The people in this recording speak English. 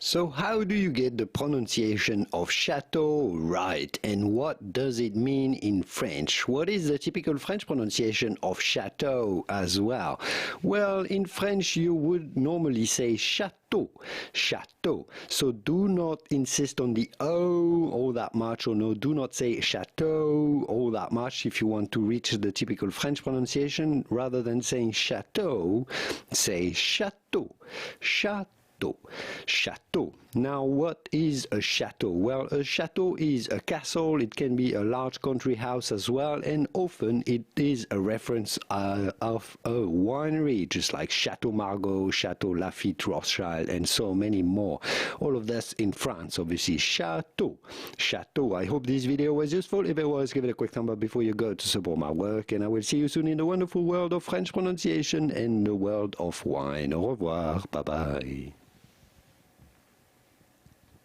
So how do you get the pronunciation of chateau right, and what does it mean in French? What is the typical French pronunciation of chateau as well? Well, in French you would normally say chateau, chateau. So do not insist on the O all that much, or no, do not say chateau all that much if you want to reach the typical French pronunciation. Rather than saying chateau, say chateau, chateau. Chateau. Now, what is a chateau? Well, a chateau is a castle. It can be a large country house as well, and often it is a reference of a winery, just like Chateau Margaux, Chateau Lafite Rothschild, and so many more. All of this in France, obviously. Chateau. Chateau. I hope this video was useful. If it was, give it a quick thumb up before you go to support my work, and I will see you soon in the wonderful world of French pronunciation and the world of wine. Au revoir. Bye-bye.